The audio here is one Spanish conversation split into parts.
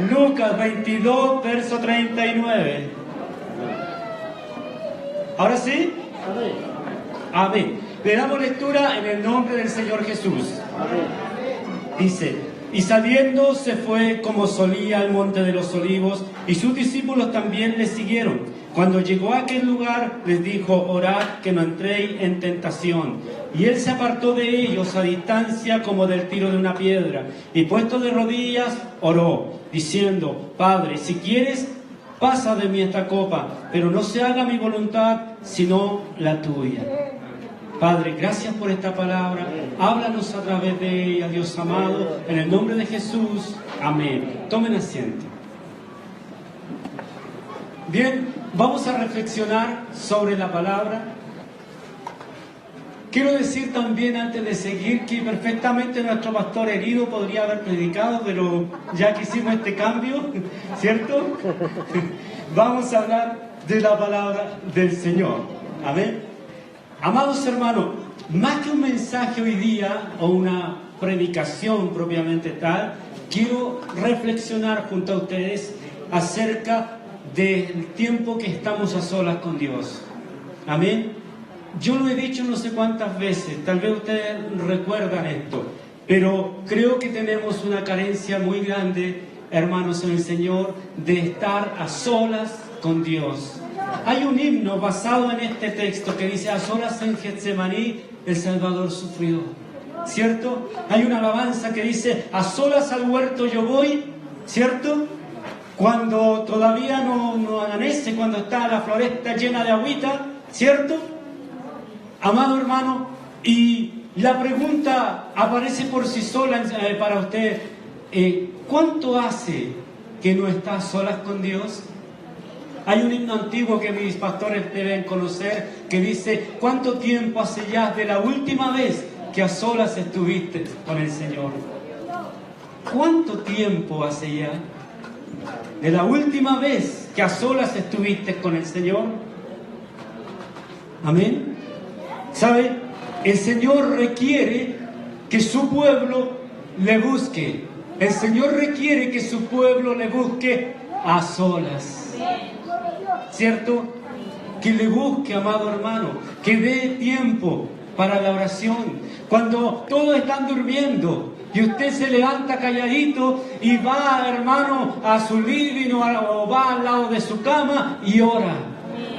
Lucas 22, verso 39. ¿Ahora sí? Amén. Le damos lectura en el nombre del Señor Jesús. Dice: y saliendo se fue como solía al monte de los olivos, y sus discípulos también le siguieron. Cuando llegó a aquel lugar, les dijo: orad que no entréis en tentación. Y él se apartó de ellos a distancia como del tiro de una piedra, y puesto de rodillas, oró, diciendo: Padre, si quieres, pasa de mí esta copa, pero no se haga mi voluntad, sino la tuya. Padre, gracias por esta palabra. Háblanos a través de ella, Dios amado, en el nombre de Jesús. Amén. Tomen asiento. Bien, vamos a reflexionar sobre la palabra. Quiero decir también, antes de seguir, que perfectamente nuestro pastor herido podría haber predicado, pero ya que hicimos este cambio, ¿cierto? Vamos a hablar de la palabra del Señor. Amén. Amados hermanos, más que un mensaje hoy día o una predicación propiamente tal, quiero reflexionar junto a ustedes acerca del tiempo que estamos a solas con Dios. Amén. Yo lo he dicho no sé cuántas veces, tal vez ustedes recuerdan esto, pero creo que tenemos una carencia muy grande, hermanos en el Señor, de estar a solas con Dios. Hay un himno basado en este texto que dice: a solas en Getsemaní el Salvador sufrió, ¿cierto? Hay una alabanza que dice: a solas al huerto yo voy, ¿cierto? Cuando todavía no amanece, cuando está la floresta llena de agüita, ¿cierto? Amado hermano, y la pregunta aparece por sí sola para usted: ¿cuánto hace que no está a solas con Dios? Hay un himno antiguo que mis pastores deben conocer que dice: ¿cuánto tiempo hace ya de la última vez que a solas estuviste con el Señor? ¿Cuánto tiempo hace ya de la última vez que a solas estuviste con el Señor? Amén. ¿Sabe? El Señor requiere que su pueblo le busque. El Señor requiere que su pueblo le busque a solas. ¿Cierto? Que le busque, amado hermano, que dé tiempo para la oración. Cuando todos están durmiendo y usted se levanta calladito y va, hermano, a su living o va al lado de su cama y ora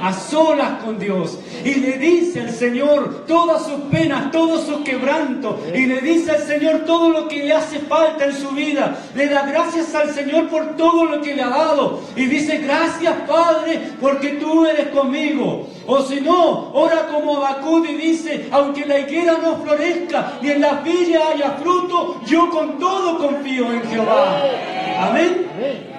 a solas con Dios, y le dice al Señor todas sus penas, todos sus quebrantos, y le dice al Señor todo lo que le hace falta en su vida. Le da gracias al Señor por todo lo que le ha dado, y dice: gracias, Padre, porque tú eres conmigo. O si no, ora como Habacuc y dice: aunque la higuera no florezca y en la viña haya fruto, yo con todo confío en Jehová. Amén.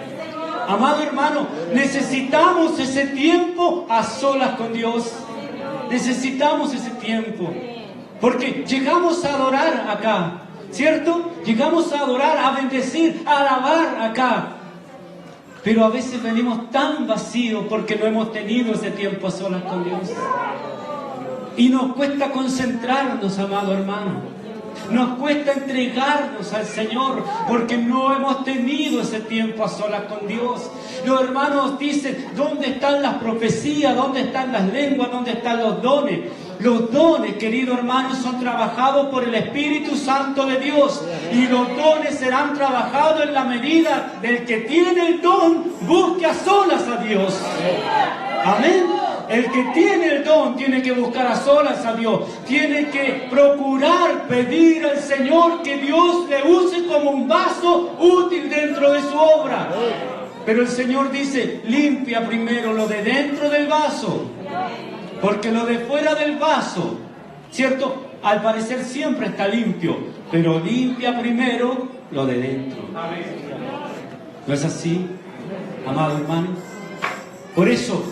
Amado hermano, necesitamos ese tiempo a solas con Dios. Necesitamos ese tiempo. Porque llegamos a adorar acá, ¿cierto? Llegamos a adorar, a bendecir, a alabar acá. Pero a veces venimos tan vacíos porque no hemos tenido ese tiempo a solas con Dios. Y nos cuesta concentrarnos, amado hermano. Nos cuesta entregarnos al Señor porque no hemos tenido ese tiempo a solas con Dios. Los hermanos dicen: ¿dónde están las profecías? ¿Dónde están las lenguas? ¿Dónde están los dones? Los dones, queridos hermanos, son trabajados por el Espíritu Santo de Dios. Y los dones serán trabajados en la medida del que tiene el don busque a solas a Dios. Amén. El que tiene el don tiene que buscar a solas a Dios. Tiene que procurar pedir al Señor que Dios le use como un vaso útil dentro de su obra. Pero el Señor dice: limpia primero lo de dentro del vaso. Porque lo de fuera del vaso, ¿cierto? Al parecer siempre está limpio. Pero limpia primero lo de dentro. ¿No es así, amado hermano? Por eso,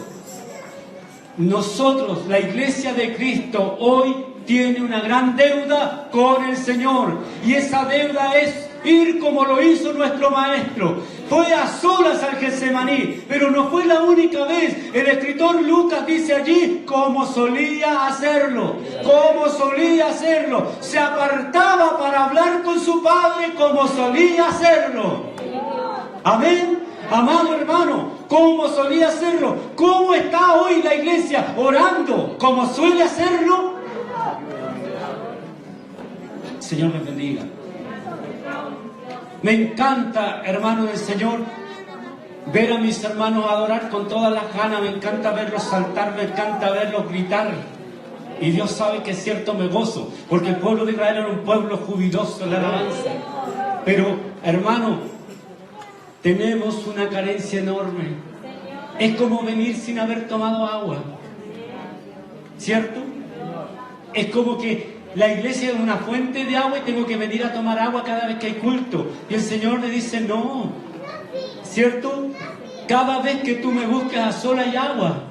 nosotros, la Iglesia de Cristo, hoy tiene una gran deuda con el Señor. Y esa deuda es ir como lo hizo nuestro Maestro. Fue a solas al Getsemaní, pero no fue la única vez. El escritor Lucas dice allí: como solía hacerlo, como solía hacerlo. Se apartaba para hablar con su Padre como solía hacerlo. Amén. Amado hermano, ¿cómo solía hacerlo? ¿Cómo está hoy la iglesia orando como suele hacerlo? Señor les bendiga. Me encanta, hermano del Señor, ver a mis hermanos adorar con todas las ganas. Me encanta verlos saltar, me encanta verlos gritar. Y Dios sabe que es cierto, me gozo, porque el pueblo de Israel era un pueblo jubiloso en la alabanza. Pero, hermano, tenemos una carencia enorme. Es como venir sin haber tomado agua, ¿cierto? Es como que la iglesia es una fuente de agua y tengo que venir a tomar agua cada vez que hay culto. Y el Señor le dice, no, ¿cierto? Cada vez que tú me busques a sola hay agua.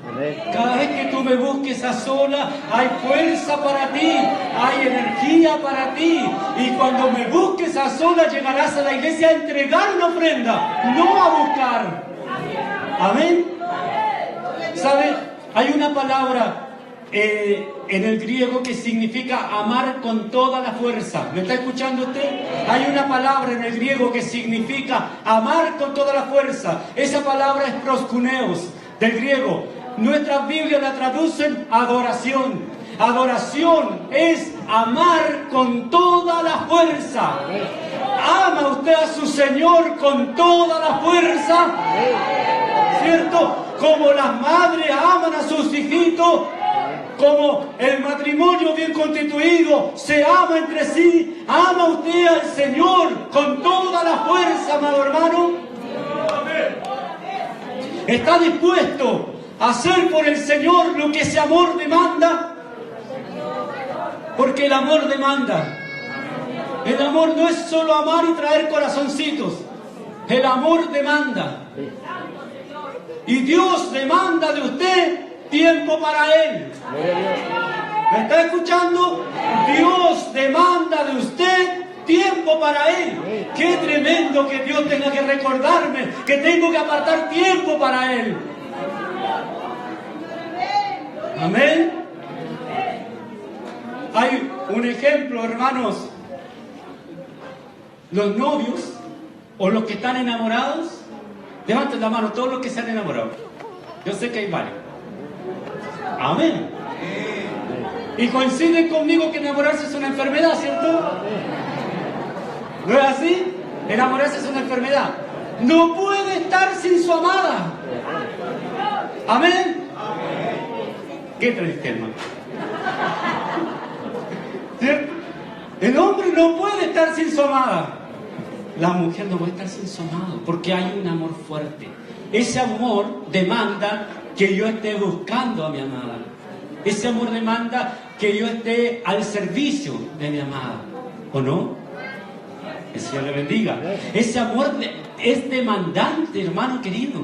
Cada vez que tú me busques a sola hay fuerza para ti, hay energía para ti. Y cuando me busques a sola llegarás a la iglesia a entregar una ofrenda, no a buscar. Amén. ¿Sabe? Hay una palabra en el griego que significa amar con toda la fuerza. ¿Me está escuchando usted? Hay una palabra en el griego que significa amar con toda la fuerza. Esa palabra es proskuneos, del griego. Nuestras Biblias la traducen adoración. Adoración es amar con toda la fuerza. ¿Ama usted a su Señor con toda la fuerza? ¿Cierto? Como las madres aman a sus hijitos, como el matrimonio bien constituido se ama entre sí, ¿ama usted al Señor con toda la fuerza, amado hermano? ¿Está dispuesto a hacer por el Señor lo que ese amor demanda? Porque el amor demanda. El amor no es solo amar y traer corazoncitos. El amor demanda. Y Dios demanda de usted tiempo para Él. ¿Me está escuchando? Dios demanda de usted tiempo para Él. Qué tremendo que Dios tenga que recordarme que tengo que apartar tiempo para Él. Amén. Hay un ejemplo, hermanos. Los novios o los que están enamorados, levanten la mano todos los que se han enamorado. Yo sé que hay varios. Amén. Y coinciden conmigo que enamorarse es una enfermedad, ¿cierto? ¿No es así? Enamorarse es una enfermedad. No puede estar sin su amada. Amén. Qué triste, hermano. ¿Cierto? El hombre no puede estar sin su amada. La mujer no puede estar sin su amado, porque hay un amor fuerte. Ese amor demanda que yo esté buscando a mi amada. Ese amor demanda que yo esté al servicio de mi amada. ¿O no? Que el Señor le bendiga. Ese amor es demandante, hermano querido.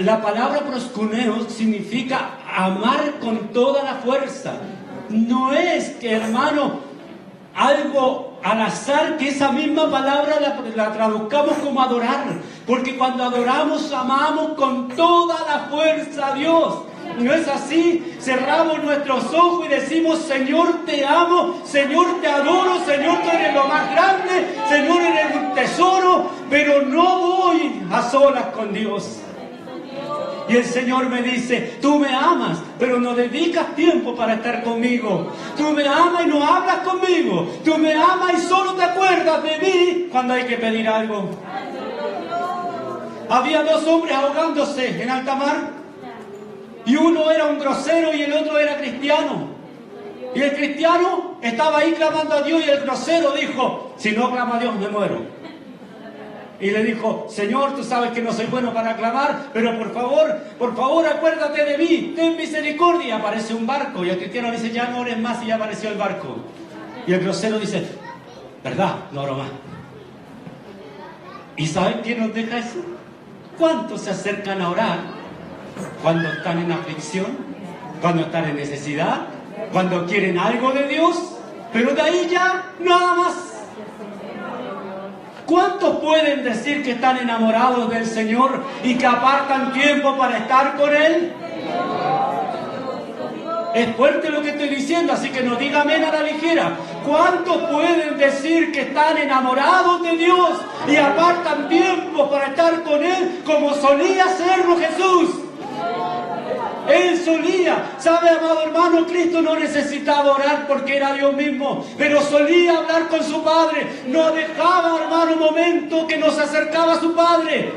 La palabra proskuneo significa amar con toda la fuerza. No es que, hermano, algo al azar que esa misma palabra la traduzcamos como adorar. Porque cuando adoramos, amamos con toda la fuerza a Dios. ¿No es así? Cerramos nuestros ojos y decimos, Señor, te amo, Señor, te adoro, Señor, tú eres lo más grande, Señor, eres un tesoro, pero no voy a solas con Dios. Y el Señor me dice, tú me amas, pero no dedicas tiempo para estar conmigo. Tú me amas y no hablas conmigo. Tú me amas y solo te acuerdas de mí cuando hay que pedir algo. Había dos hombres ahogándose en alta mar. Y uno era un grosero y el otro era cristiano. Y el cristiano estaba ahí clamando a Dios y el grosero dijo, si no clamo a Dios me muero. Y le dijo, Señor, tú sabes que no soy bueno para clamar, pero por favor, acuérdate de mí, ten misericordia. Y aparece un barco y el cristiano dice, ya no ores más, y ya apareció el barco. Y el grosero dice, ¿verdad? No oro más. ¿Y saben quién nos deja eso? ¿Cuántos se acercan a orar cuando están en aflicción, cuando están en necesidad, cuando quieren algo de Dios, pero de ahí ya nada más? ¿Cuántos pueden decir que están enamorados del Señor y que apartan tiempo para estar con Él? Es fuerte lo que estoy diciendo, así que no diga amén a la ligera. ¿Cuántos pueden decir que están enamorados de Dios y apartan tiempo para estar como solía hacerlo Jesús. Él solía, ¿sabe, amado hermano? Cristo no necesitaba orar porque era Dios mismo, pero solía hablar con su Padre. No dejaba, hermano, un momento que nos acercaba a su Padre.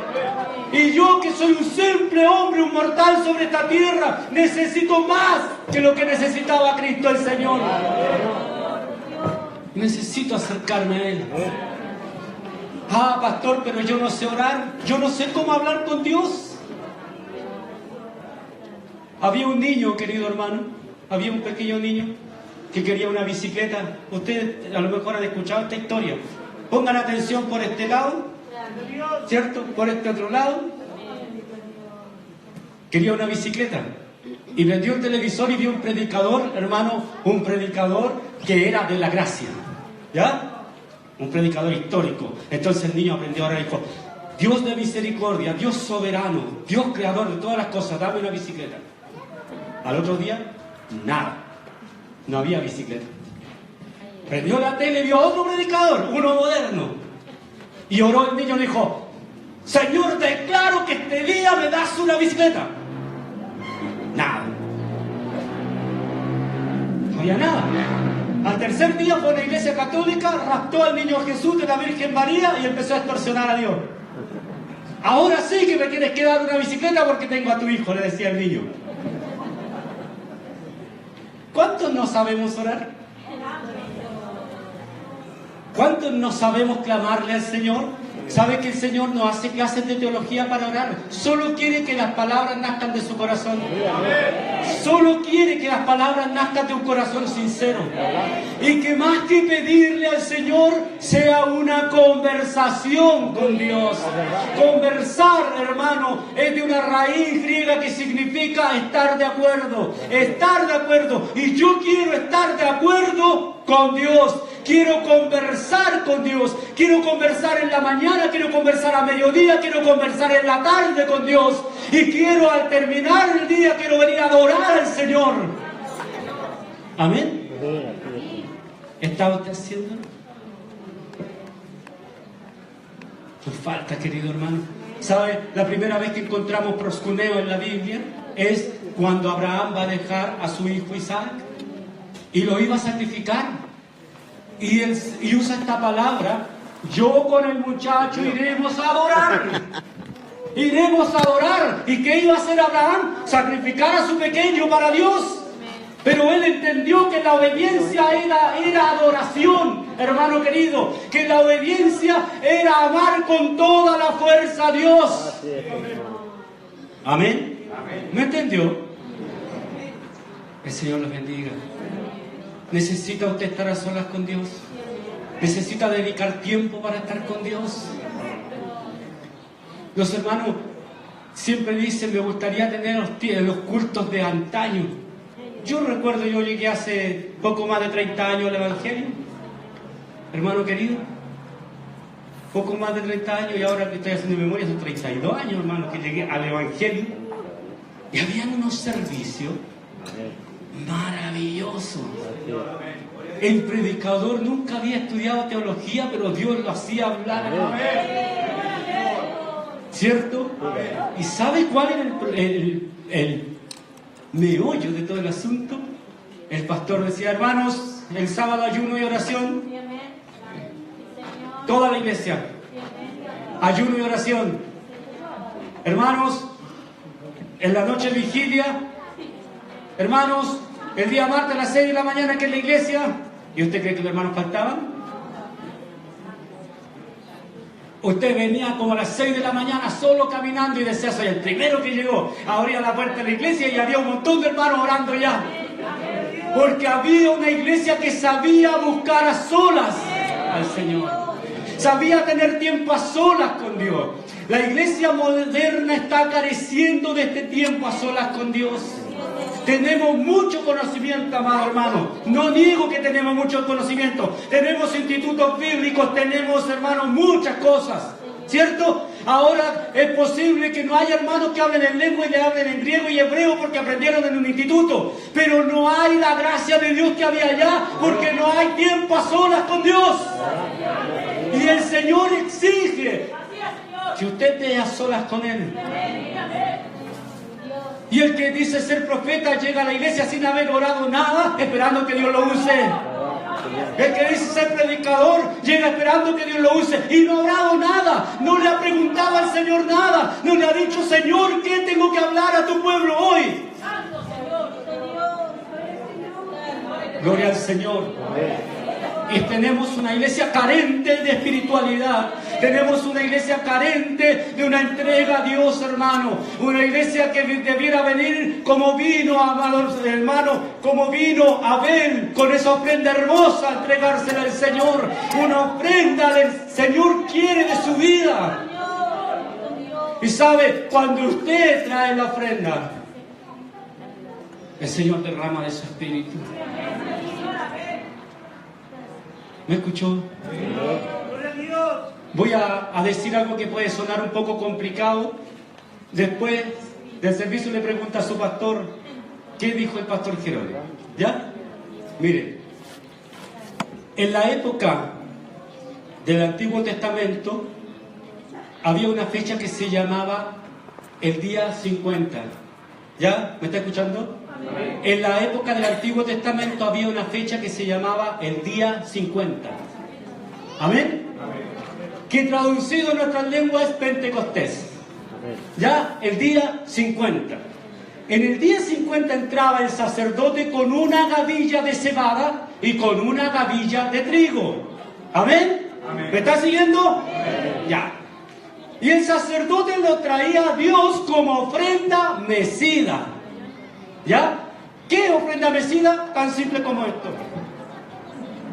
Y yo, que soy un simple hombre, un mortal sobre esta tierra, necesito más que lo que necesitaba Cristo el Señor. Necesito acercarme a Él. Ah, pastor, pero yo no sé orar, yo no sé cómo hablar con Dios. Había un niño, querido hermano, había un pequeño niño que quería una bicicleta. Ustedes a lo mejor han escuchado esta historia. Pongan atención por este lado, ¿cierto? Por este otro lado. Quería una bicicleta. Y prendió el televisor y vio un predicador, hermano, un predicador que era de la gracia. ¿Ya? Un predicador histórico. Entonces el niño aprendió ahora y dijo: Dios de misericordia, Dios soberano, Dios creador de todas las cosas, dame una bicicleta. Al otro día, nada. No había bicicleta. Prendió la tele y vio a otro predicador, uno moderno. Y oró el niño y dijo: Señor, declaro que este día me das una bicicleta. Nada. No había nada. Al tercer día fue a una iglesia católica, raptó al niño Jesús de la Virgen María y empezó a extorsionar a Dios. Ahora sí que me tienes que dar una bicicleta porque tengo a tu hijo, le decía el niño. ¿Cuántos no sabemos orar? ¿Cuántos no sabemos clamarle al Señor? ¿Sabe que el Señor no hace clases de teología para orar? Solo quiere que las palabras nazcan de su corazón. Solo quiere que las palabras nazcan de un corazón sincero. Y que más que pedirle al Señor, sea una conversación con Dios. Conversar, hermano, es de una raíz griega que significa estar de acuerdo. Estar de acuerdo. Y yo quiero estar de acuerdo con Dios. Quiero conversar con Dios. Quiero conversar en la mañana, quiero conversar a mediodía, quiero conversar en la tarde con Dios. Y quiero, al terminar el día, quiero venir a adorar al Señor. ¿Amén? ¿Está usted haciéndolo? Nos falta, querido hermano. ¿Sabe? La primera vez que encontramos proscuneo en la Biblia es cuando Abraham va a dejar a su hijo Isaac y lo iba a sacrificar. Y usa esta palabra: yo con el muchacho iremos a adorar. Iremos a adorar. ¿Y qué iba a hacer Abraham? Sacrificar a su pequeño para Dios. Pero él entendió que la obediencia era adoración, hermano querido. Que la obediencia era amar con toda la fuerza a Dios. Amén. ¿No entendió? El Señor los bendiga. ¿Necesita usted estar a solas con Dios? ¿Necesita dedicar tiempo para estar con Dios? Los hermanos siempre dicen: me gustaría tener los cultos de antaño. Yo recuerdo, yo llegué hace poco más de 30 años al Evangelio. Hermano querido, poco más de 30 años, y ahora que estoy haciendo memoria, son 32 años, hermano, que llegué al Evangelio. Y habían unos servicios maravilloso. El predicador nunca había estudiado teología, pero Dios lo hacía hablar. ¿Cierto? ¿Y sabe cuál era el meollo de todo el asunto? El pastor decía: hermanos, el sábado ayuno y oración. Toda la iglesia, ayuno y oración. Hermanos, en la noche vigilia. Hermanos, el día martes a las 6 de la mañana que en la iglesia. ¿Y usted cree que los hermanos faltaban? Usted venía como a las 6 de la mañana solo caminando y decía: soy el primero que llegó. Abría la puerta de la iglesia y había un montón de hermanos orando ya. Porque había una iglesia que sabía buscar a solas al Señor. Sabía tener tiempo a solas con Dios. La iglesia moderna está careciendo de este tiempo a solas con Dios. Tenemos mucho conocimiento, amado hermano. No niego que tenemos mucho conocimiento. Tenemos institutos bíblicos, tenemos, hermanos, muchas cosas. ¿Cierto? Ahora es posible que no haya hermanos que hablen en lengua y le hablen en griego y hebreo porque aprendieron en un instituto. Pero no hay la gracia de Dios que había allá, porque no hay tiempo a solas con Dios. Y el Señor exige que usted esté a solas con Él. Y el que dice ser profeta llega a la iglesia sin haber orado nada, esperando que Dios lo use. El que dice ser predicador llega esperando que Dios lo use y no ha orado nada, no le ha preguntado al Señor nada, no le ha dicho: Señor, ¿qué tengo que hablar a tu pueblo hoy? Gloria al Señor. Y tenemos una iglesia carente de espiritualidad. Tenemos una iglesia carente de una entrega a Dios, hermano. Una iglesia que debiera venir como vino, amados hermanos, como vino Abel, con esa ofrenda hermosa, a entregársela al Señor. Una ofrenda que el Señor quiere de su vida. Y sabe, cuando usted trae la ofrenda, el Señor derrama de su espíritu. ¿Me escuchó? Voy a decir algo que puede sonar un poco complicado. Después del servicio le pregunta a su pastor: ¿qué dijo el pastor Jerónimo? ¿Ya? Mire, en la época del Antiguo Testamento había una fecha que se llamaba el día 50. ¿Ya? ¿Me está escuchando? En la época del Antiguo Testamento había una fecha que se llamaba el día 50. ¿Amén? Que traducido en nuestras lenguas es Pentecostés. Ya, el día 50. En el día 50 entraba el sacerdote con una gavilla de cebada y con una gavilla de trigo. ¿Amén? ¿Me está siguiendo? Ya. Y el sacerdote lo traía a Dios como ofrenda mecida. ¿Ya? ¿Qué ofrenda mecida? Tan simple como esto.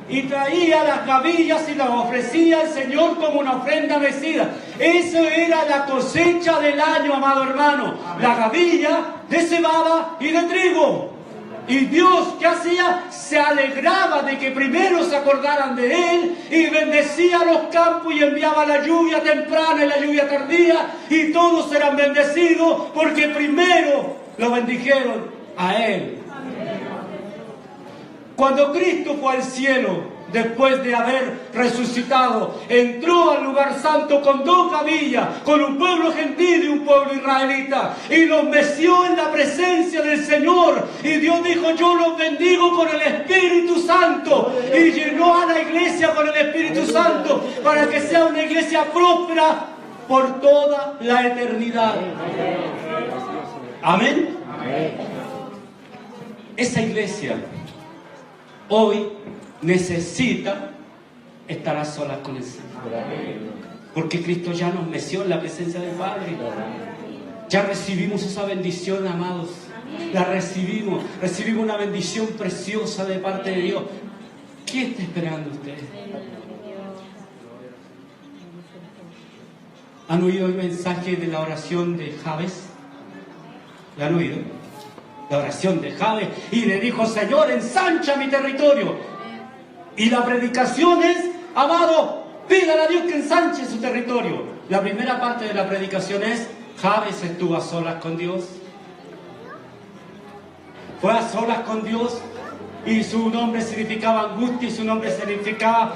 Y traía las gavillas y las ofrecía al Señor como una ofrenda mecida. Eso era la cosecha del año, amado hermano. La gavilla de cebada y de trigo. Y Dios, ¿qué hacía? Se alegraba de que primero se acordaran de Él y bendecía los campos y enviaba la lluvia temprana y la lluvia tardía. Y todos eran bendecidos porque primero lo bendijeron a Él. Cuando Cristo fue al cielo, después de haber resucitado, entró al lugar santo con dos gavillas, con un pueblo gentil y un pueblo israelita, y los meció en la presencia del Señor. Y Dios dijo: yo los bendigo con el Espíritu Santo. Y llenó a la iglesia con el Espíritu Santo para que sea una iglesia próspera por toda la eternidad. Amén. Esa iglesia hoy necesita estar a solas con el Señor. Porque Cristo ya nos meció en la presencia del Padre. Ya recibimos esa bendición, amados. La recibimos. Recibimos una bendición preciosa de parte de Dios. ¿Qué está esperando usted? ¿Han oído el mensaje de la oración de Jabes? ¿La han oído? La oración de Jabes. Y le dijo: Señor, ensancha mi territorio. Y la predicación es: amado, pídale a Dios que ensanche su territorio. La primera parte de la predicación es: Jabes estuvo a solas con Dios. Fue a solas con Dios. Y su nombre significaba angustia y su nombre significaba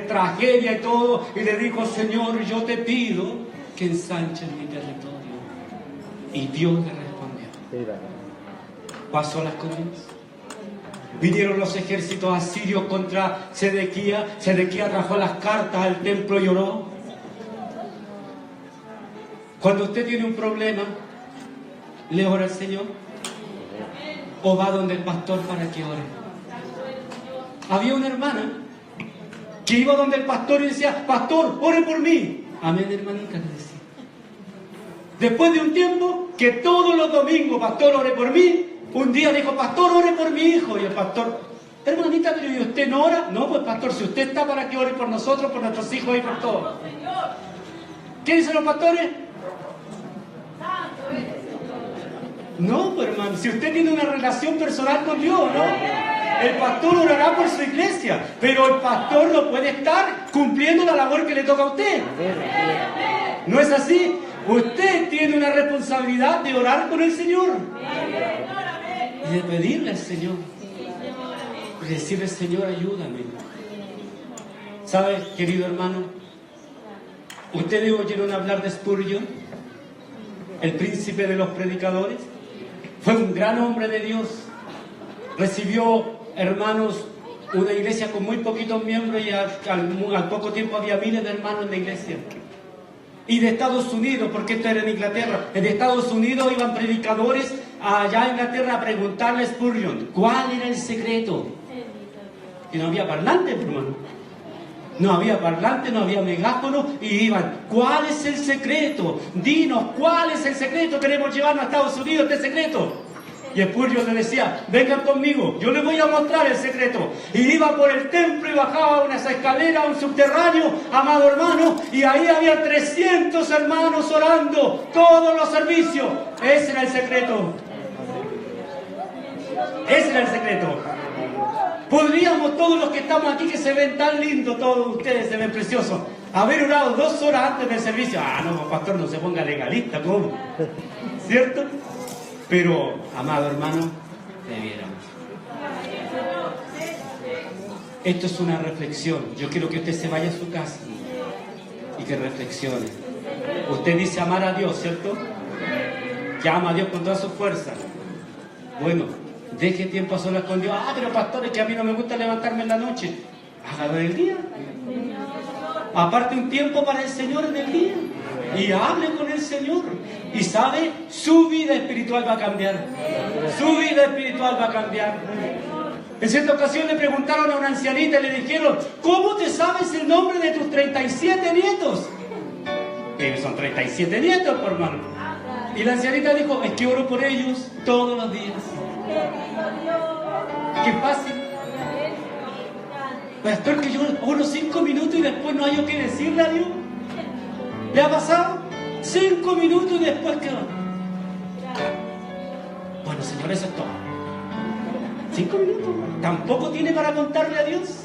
tragedia y todo. Y le dijo: Señor, yo te pido que ensanches mi territorio. Y Dios le respondió. Fue a solas con Dios. Vinieron los ejércitos asirios contra Sedequías. Sedequías trajo las cartas al templo y oró. Cuando usted tiene un problema, ¿le ora al Señor? ¿O va donde el pastor para que ore? Había una hermana que iba donde el pastor y decía: pastor, ore por mí. Amén, hermanita, le decía. Después de un tiempo, que todos los domingos, pastor, ore por mí. Un día dijo: pastor, ore por mi hijo. Y el pastor: hermanita, pero ¿y usted no ora? No, pues pastor, si usted está para que ore por nosotros, por nuestros hijos y por todos. ¿Qué dicen los pastores? No, pues hermano, si usted tiene una relación personal con Dios, ¿no? El pastor orará por su iglesia, pero el pastor no puede estar cumpliendo la labor que le toca a usted. ¿No es así? Usted tiene una responsabilidad de orar por el Señor y de pedirle al Señor y decirle: Señor, ayúdame. ¿Sabe, querido hermano? ¿Ustedes oyeron hablar de Spurgeon, el príncipe de los predicadores? Fue un gran hombre de Dios. Recibió, hermanos, una iglesia con muy poquitos miembros y al poco tiempo había miles de hermanos en la iglesia. Y de Estados Unidos, porque esto era en Inglaterra, de Estados Unidos iban predicadores allá a Inglaterra a preguntarle a Spurgeon cuál era el secreto. Y no había parlante, hermano. No había parlante, no había megáfono, y iban, ¿cuál es el secreto? Dinos, ¿cuál es el secreto? Queremos llevarnos a Estados Unidos este secreto. Y Spurgeon le decía, vengan conmigo, yo les voy a mostrar el secreto. Y iba por el templo y bajaba unas escaleras, un subterráneo, amado hermano, y ahí había 300 hermanos orando, todos los servicios. Ese era el secreto. Ese era el secreto. Podríamos, todos los que estamos aquí, que se ven tan lindos, todos ustedes se ven preciosos, haber orado 2 horas antes del servicio. Ah, no, pastor, no se ponga legalista, ¿cómo? ¿Cierto? Pero, amado hermano, debiéramos. Esto es una reflexión. Yo quiero que usted se vaya a su casa y que reflexione. Usted dice amar a Dios, ¿cierto? Que ama a Dios con toda su fuerza. Bueno, deje tiempo a solas con Dios. Ah, pero pastor, es que a mí no me gusta levantarme en la noche. Hágalo en el día. Aparte un tiempo para el Señor en el día. Y hable con el Señor. Y sabe, su vida espiritual va a cambiar. Su vida espiritual va a cambiar. En cierta ocasión le preguntaron a una ancianita y le dijeron, ¿cómo te sabes el nombre de tus 37 nietos? Son 37 nietos, por hermano. Y la ancianita dijo, es que oro por ellos todos los días. Qué fácil. Pastor, que yo oro 5 minutos y después no hay yo que decirle a Dios. ¿Le ha pasado? 5 minutos y después quedó. Bueno, Señor, eso es todo. 5 minutos. ¿Tampoco tiene para contarle a Dios?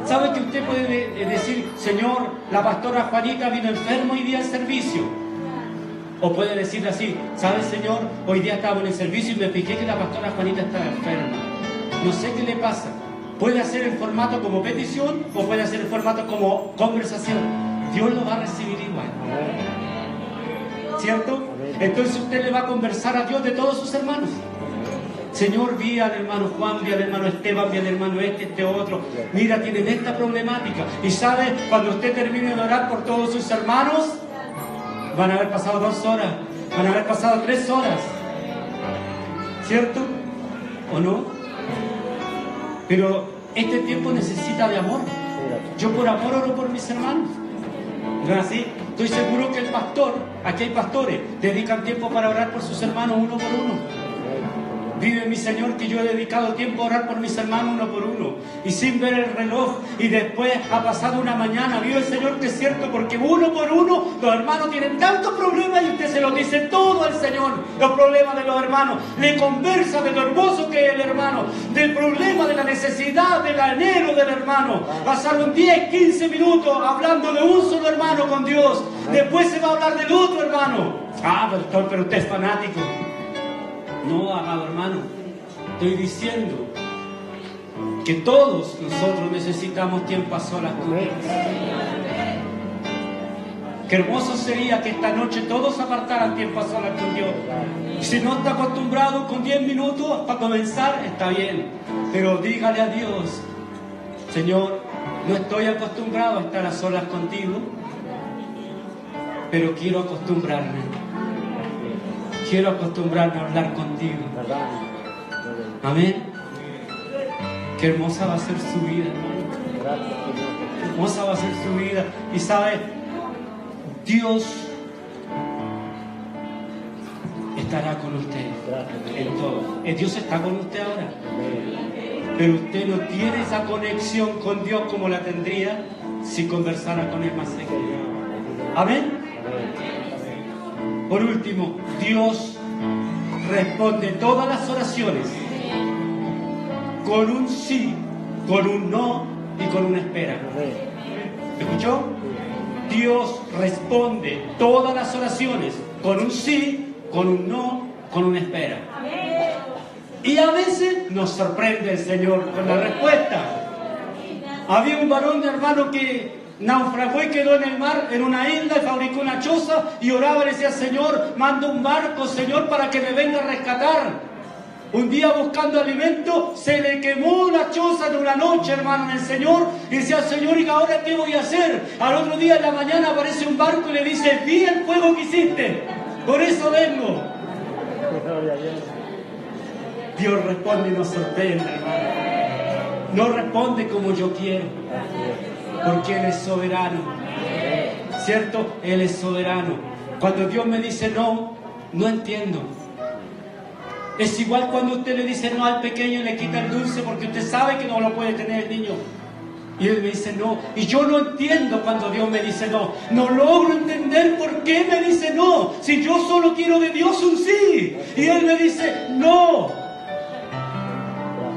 ¿Sabe que usted puede decir, Señor, la pastora Juanita vino enferma hoy día al servicio? O puede decirle así, ¿sabe, Señor? Hoy día estaba en el servicio y me fijé que la pastora Juanita estaba enferma. No sé qué le pasa. Puede hacer el formato como petición o puede hacer el formato como conversación. Dios lo va a recibir igual. ¿Cierto? Entonces usted le va a conversar a Dios de todos sus hermanos. Señor, vi al hermano Juan, vi al hermano Esteban, vi al hermano este otro. Mira, tienen esta problemática. Y sabe, cuando usted termine de orar por todos sus hermanos, van a haber pasado 2 horas, van a haber pasado 3 horas. ¿Cierto? ¿O no? Pero este tiempo necesita de amor. Yo por amor oro por mis hermanos. ¿No es así? Estoy seguro que el pastor, aquí hay pastores, dedican tiempo para orar por sus hermanos uno por uno. Vive mi Señor que yo he dedicado tiempo a orar por mis hermanos uno por uno. Y sin ver el reloj. Y después ha pasado una mañana. Vive el Señor que es cierto, porque uno por uno los hermanos tienen tantos problemas y usted se los dice todo al Señor. Los problemas de los hermanos. Le conversa de lo hermoso que es el hermano. Del problema, de la necesidad, del anhelo del hermano. Pasaron 10, 15 minutos hablando de un solo hermano con Dios. Después se va a hablar del otro hermano. Ah, pastor, pero usted es fanático. No, amado hermano, estoy diciendo que todos nosotros necesitamos tiempo a solas con Dios. Qué hermoso sería que esta noche todos apartaran tiempo a solas con Dios. Si no está acostumbrado con 10 minutos para comenzar, está bien. Pero dígale a Dios, Señor, no estoy acostumbrado a estar a solas contigo, pero quiero acostumbrarme. Quiero acostumbrarme a hablar contigo. Amén. Qué hermosa va a ser su vida, hermano. Qué hermosa va a ser su vida. Y sabe, Dios estará con usted en todo. Dios está con usted ahora. Pero usted no tiene esa conexión con Dios como la tendría si conversara con Él más seguido. Amén. Por último, Dios responde todas las oraciones con un sí, con un no y con una espera. ¿Escuchó? Dios responde todas las oraciones con un sí, con un no, con una espera. Y a veces nos sorprende el Señor con la respuesta. Había un varón, hermano, que naufragó y quedó en el mar, en una isla, y fabricó una choza y oraba y decía: Señor, manda un barco, Señor, para que me venga a rescatar. Un día buscando alimento, se le quemó la choza de una noche, hermano, en el Señor, y decía: Señor, ¿y ahora qué voy a hacer? Al otro día en la mañana aparece un barco y le dice: vi el fuego que hiciste, por eso vengo. Dios responde y nos sorprende, hermano. No responde como yo quiero, porque Él es soberano. ¿Cierto? Él es soberano. Cuando Dios me dice no, no entiendo. Es igual cuando usted le dice no al pequeño y le quita el dulce porque usted sabe que no lo puede tener el niño. Y Él me dice no. Y yo no entiendo cuando Dios me dice no. No logro entender por qué me dice no. Si yo solo quiero de Dios un sí. Y Él me dice no.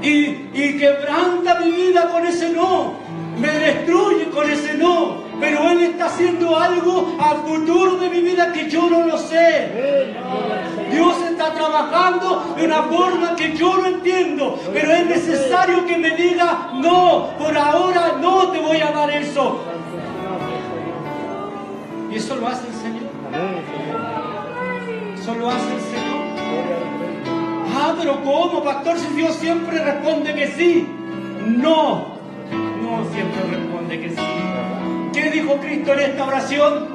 Y quebranta mi vida con ese no. Me destruye con ese no. Pero Él está haciendo algo a futuro de mi vida que yo no lo sé. Dios está trabajando de una forma que yo no entiendo. Pero es necesario que me diga: no, por ahora no te voy a dar eso. Y eso lo hace el Señor. Eso lo hace el Señor. Ah, pero ¿cómo, pastor? Si Dios siempre responde que sí. No, no siempre responde que sí. ¿Qué dijo Cristo en esta oración?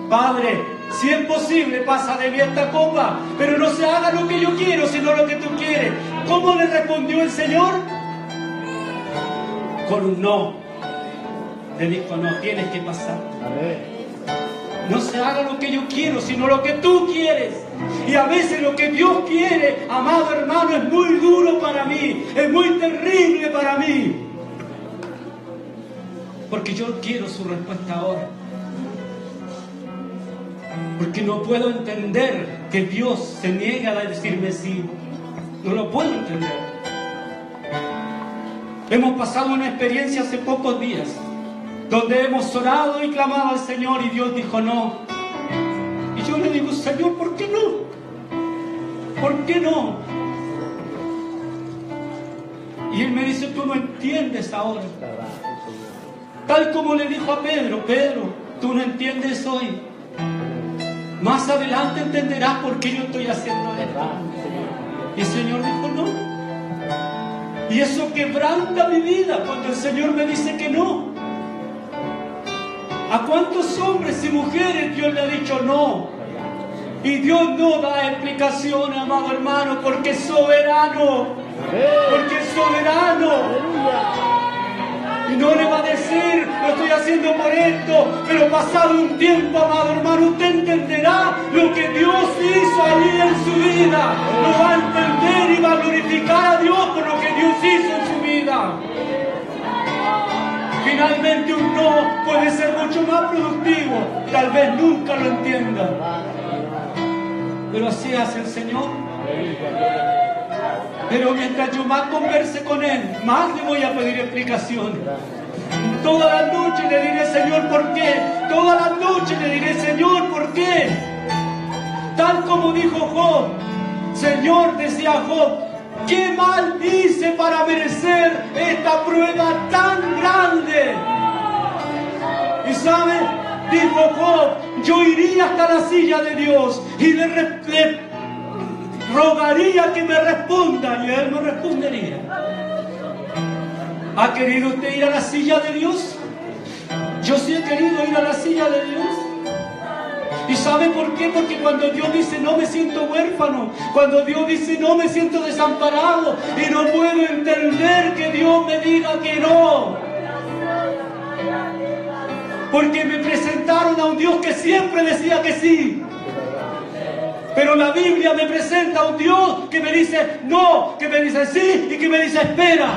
Padre, si es posible, pasa de mí esta copa, pero no se haga lo que yo quiero, sino lo que tú quieres. ¿Cómo le respondió el Señor? Con un no. Le dijo: no, tienes que pasar. No se haga lo que yo quiero, sino lo que tú quieres. Y a veces lo que Dios quiere, amado hermano, es muy duro para mí, es muy terrible para mí. Porque yo quiero su respuesta ahora. Porque no puedo entender que Dios se niegue a decirme sí. No lo puedo entender. Hemos pasado una experiencia hace pocos días donde hemos orado y clamado al Señor y Dios dijo no. Y yo le digo: Señor, ¿por qué no? ¿Por qué no? Y Él me dice: tú no entiendes ahora. Tal como le dijo a Pedro: Pedro, tú no entiendes hoy. Más adelante entenderás por qué yo estoy haciendo esto. Y el Señor dijo no. Y eso quebranta mi vida cuando el Señor me dice que no. ¿A cuántos hombres y mujeres Dios le ha dicho no? Y Dios no da explicaciones, amado hermano, porque es soberano. Porque es soberano. Y no le va a decir: lo estoy haciendo por esto, pero pasado un tiempo, amado hermano, usted entenderá lo que Dios hizo allí en su vida. Lo va a entender y va a glorificar a Dios por lo que Dios hizo en su vida. Finalmente un no puede ser mucho más productivo. Tal vez nunca lo entienda. Pero así hace el Señor. Pero mientras yo más converse con Él, más le voy a pedir explicaciones. Todas las noches le diré: Señor, ¿por qué? Todas las noches le diré: Señor, ¿por qué? Tal como dijo Job. Señor, decía Job, ¿qué mal hice para merecer esta prueba tan grande? Y ¿sabe? Dijo Job: yo iría hasta la silla de Dios y le rogaría que me responda, y Él me respondería. ¿Ha querido usted ir a la silla de Dios? Yo sí he querido ir a la silla de Dios. ¿Y sabe por qué? Porque cuando Dios dice no, me siento huérfano. Cuando Dios dice no, me siento desamparado. Y no puedo entender que Dios me diga que no. Porque me presentaron a un Dios que siempre decía que sí. Pero la Biblia me presenta a un Dios que me dice no, que me dice sí y que me dice espera.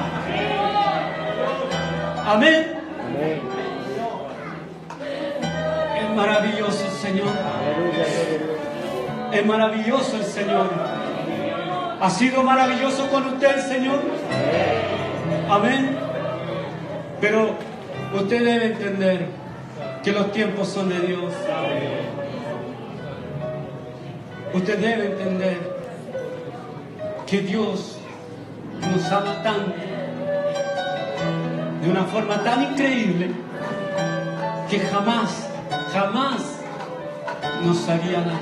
Amén. Es maravilloso el Señor. Es maravilloso el Señor. ¿Ha sido maravilloso con usted el Señor? Amén. Pero usted debe entender que los tiempos son de Dios. Usted debe entender que Dios nos ama tanto, de de una forma tan increíble que jamás nos haría nada.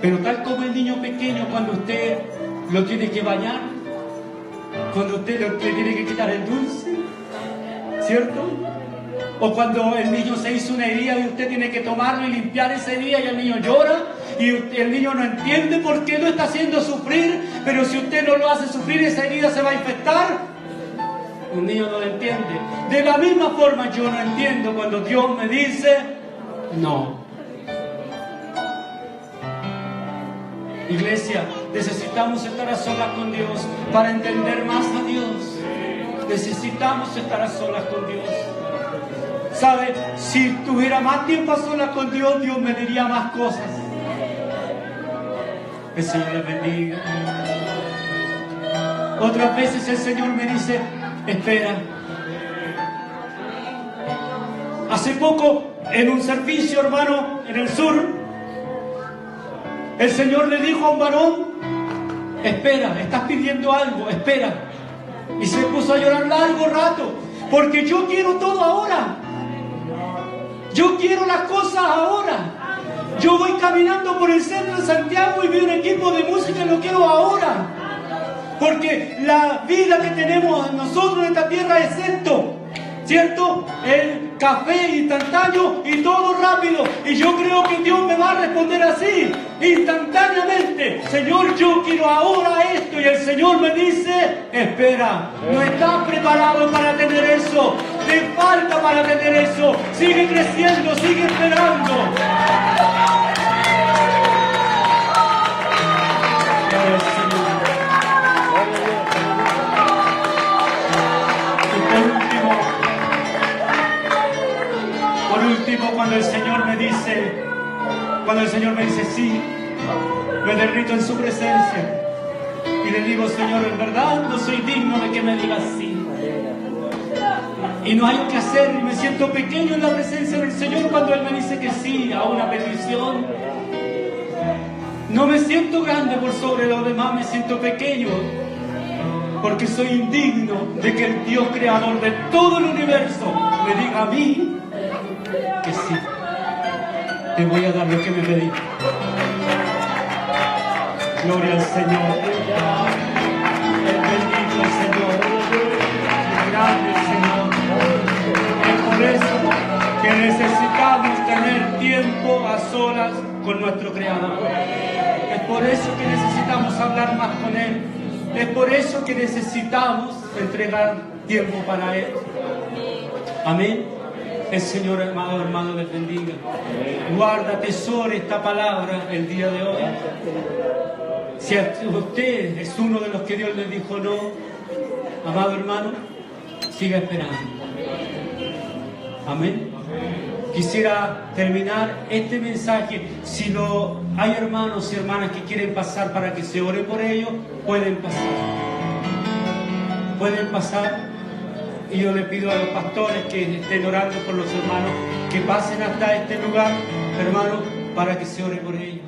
Pero tal como el niño pequeño, cuando usted lo tiene que bañar, cuando usted le tiene que quitar el dulce, ¿cierto? O cuando el niño se hizo una herida y usted tiene que tomarlo y limpiar esa herida y el niño llora y el niño no entiende por qué lo está haciendo sufrir, pero si usted no lo hace sufrir, esa herida se va a infectar. Un niño no lo entiende. De la misma forma yo no entiendo cuando Dios me dice no. Iglesia, necesitamos estar a solas con Dios para entender más a Dios. Necesitamos estar a solas con Dios. ¿Sabe? Si tuviera más tiempo a solas con Dios, Dios me diría más cosas. El Señor les bendiga. Otras veces el Señor me dice, espera. Hace poco, en un servicio, hermano, en el sur, el Señor le dijo a un varón, espera, estás pidiendo algo, espera. Y se puso a llorar largo rato, porque yo quiero todo ahora. Yo quiero las cosas ahora. Yo voy caminando por el centro de Santiago y veo un equipo de música y lo quiero ahora. Porque la vida que tenemos nosotros en esta tierra es esto, ¿cierto? El café instantáneo y todo rápido. Y yo creo que Dios me va a responder así, instantáneamente. Señor, yo quiero ahora esto. Y el Señor me dice, espera, no estás preparado para tener eso. Te falta para tener eso. Sigue creciendo, sigue esperando. Cuando el Señor me dice sí, me derrito en su presencia y le digo, Señor, en verdad no soy digno de que me digas sí. Y no hay que hacer, y me siento pequeño en la presencia del Señor cuando Él me dice que sí a una petición. No me siento grande por sobre los demás, me siento pequeño porque soy indigno de que el Dios creador de todo el universo me diga a mí que sí, te voy a dar lo que me pedí. Gloria al Señor. El bendito Señor. Grande Señor. Es por eso que necesitamos tener tiempo a solas con nuestro Creador. Es por eso que necesitamos hablar más con Él. Es por eso que necesitamos entregar tiempo para Él. Amén. El Señor, amado hermano, les bendiga. Guarda, atesore esta palabra el día de hoy. Si usted es uno de los que Dios le dijo no, amado hermano, siga esperando. Amén. Quisiera terminar este mensaje. Si no hay hermanos y hermanas que quieren pasar para que se ore por ellos, pueden pasar. Pueden pasar. Y yo le pido a los pastores que estén orando por los hermanos, que pasen hasta este lugar, hermanos, para que se ore por ellos.